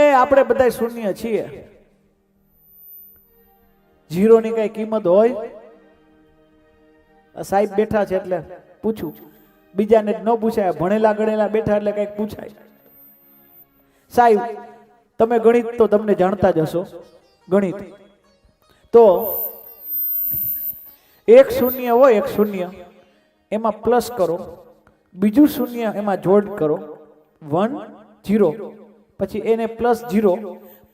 એ આપણે બધા શૂન્ય છીએ, જીરો ની કઈ કિંમત હોય? સાહેબ બેઠા છે એટલે પૂછું, બીજાને ન પૂછાય, ભણેલા ગણેલા બેઠા એટલે કઈક પૂછાય. સાહેબ તમે ગણિત તો તમને જાણતા જ હશો, ગણિત તો એક શૂન્ય હોય, એક શૂન્ય એમાં પ્લસ કરો, બીજું શૂન્ય એમાં જોડ કરો, 1 0, પછી એને પ્લસ 0,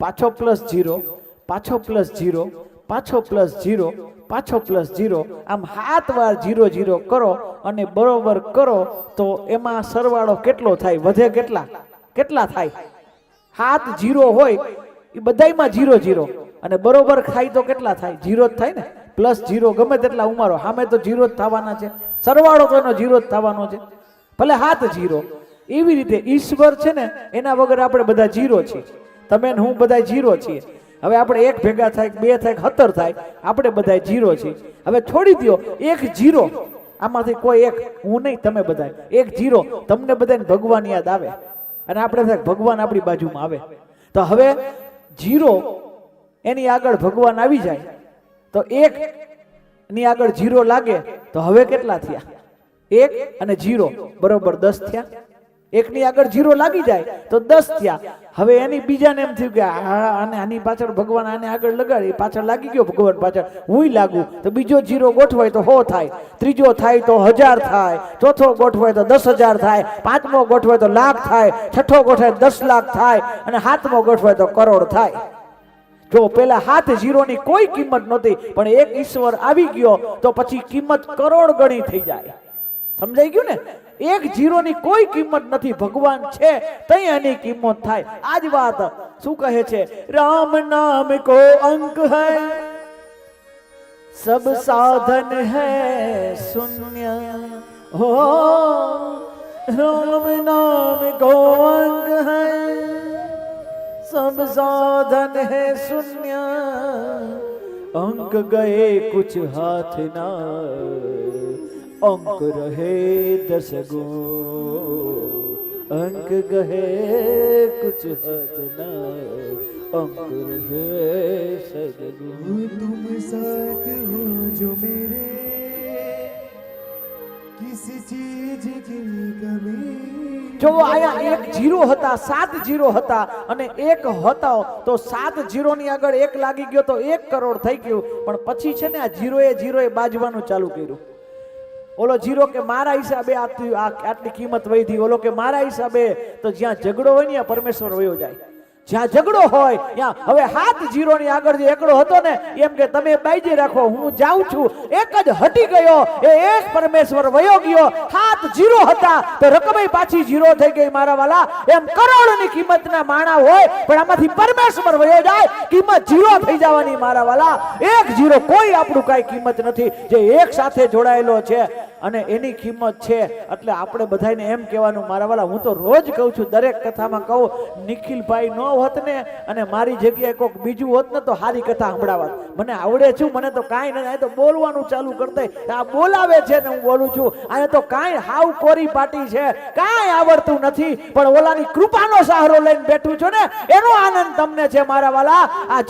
પાછો પ્લસ 0, પાછો પ્લસ 0, પાછો પ્લસ 0, પાછો પ્લસ 0, આમ 7 વાર 0 0 કરો અને બરોબર કરો તો એમાં સરવાળો કેટલો થાય? વધે કેટલા? કેટલા થાય? 7 0 હોય એ બધાયમાં 0 0 અને બરોબર ખાય તો કેટલા થાય? 0 જ થાય ને. પ્લસ 0 ગમે તેટલા ઉમારો, સામે તો 0 જ થવાના છે, સરવાળો તો એનો 0 જ થવાનો છે, ભલે 7 0. એવી રીતે ઈશ્વર છે ને એના વગર આપણે બધા 0 છીએ, તમે ને હું બધા 0 છીએ. હવે આપણે એક ભેગા થાય, 2 થાય, 17 થાય, આપણે બધા 0 છીએ. હવે છોડી દો એક 0, આમાંથી કોઈ એક, હું નહીં તમે બધા એક 0, તમને બધાને ભગવાન યાદ આવે અને આપણે થાય ભગવાન આપણી બાજુમાં આવે. તો હવે 0 એની આગળ ભગવાન આવી જાય તો 1 ની આગળ 0 લાગે તો હવે કેટલા થયા? 1 અને 0 બરોબર 10 થયા. 1 ની આગળ 0 લાગી જાય તો 10 થયા. હવે એની બીજાને એમ થયું કે આને આની પાછળ ભગવાન આને આગળ લગાડી, પાછળ લાગી ગયો ભગવાન પાછળ, હુંય લાગુ તો બીજો 0 ગોઠવાય તો 100 થાય, ત્રીજો થાય તો 1000 થાય, ચોથો ગોઠવાય તો 10,000 થાય, પાંચમો ગોઠવાય તો લાખ થાય, છઠ્ઠો ગોઠવાય 10 લાખ થાય અને સાતમો ગોઠવાય તો કરોડ થાય. જો પેલા 7 0 ની કોઈ કિંમત નહોતી, પણ એક ઈશ્વર આવી ગયો તો પછી કિંમત કરોડ ગણી થઈ જાય. સમજાઈ ગયું ને? 1 0 ની કોઈ કિંમત નથી, ભગવાન છે તઈ એની કિંમત થાય. આજ વાત શું કહે છે? રામ નામ કો અંક હૈ, સબ સાધન હૈ શૂન્ય. હો રામ નામ કો અંક હૈ, सब साधन है शून्य, अंक गए कुछ हाथ ना, अंक रहे 10 गो, अंक गए कुछ हाथ ना, अंक रहे 10 गो. तुम साथ हो जो मेरे, किसी चीज की कमी. જો આયા 1 0 હતા, 7 0 હતા અને 1 હતો તો 7 0 ની આગળ 1 લાગી ગયો તો 1 કરોડ થઈ ગયું. પણ પછી છે ને આ 0 એ બાજવાનું ચાલુ કર્યું. ઓલો 0 કે મારા હિસાબે આટલી કિંમત વધી, ઓલો કે મારા હિસાબે. તો જ્યાં ઝઘડો હોય ને પરમેશ્વર વયો જાય. જ્યાં ઝઘડો હોય ત્યાં હવે 7 0 ની આગળ જે એકડો હતો ને એમ કે તમે બાઈજી રાખો, હું જાઉં છું. એક જ હટી ગયો, એ એક પરમેશ્વર વયો ગયો. 7 0 હતા તો રકમ પાછી 0 થઈ ગઈ. મારા વાલા, એમ કરોડની કિંમતના માણા હોય પણ આમાંથી પરમેશ્વર વયો જાય, કિંમત 0 થઈ જવાની. મારા વાલા, 1 0 કોઈ આપણું કાંઈ કિંમત નથી, જે એક સાથે જોડાયેલો છે અને એની કિંમત છે. એટલે આપણે બધાને એમ કહેવાનું, મારા વાલા, હું તો રોજ કહું છું, દરેક કથામાં કહું, નિખિલભાઈ નો હોત ને અને મારી જગ્યાએ કોઈક બીજું હોત ને તો સારી કથા સંભળાવત. મને આવડે છું, મને તો કાંઈ નથી, આ તો બોલવાનું ચાલુ કરતા, આ બોલાવે છે ને હું બોલું છું. આ તો કાંઈ હાવ કોરી પાટી છે, કાંઈ આવડતું નથી, પણ ઓલાની કૃપાનો સહારો લઈને બેઠું છું ને એનો આનંદ તમને છે. મારા વાલા, આ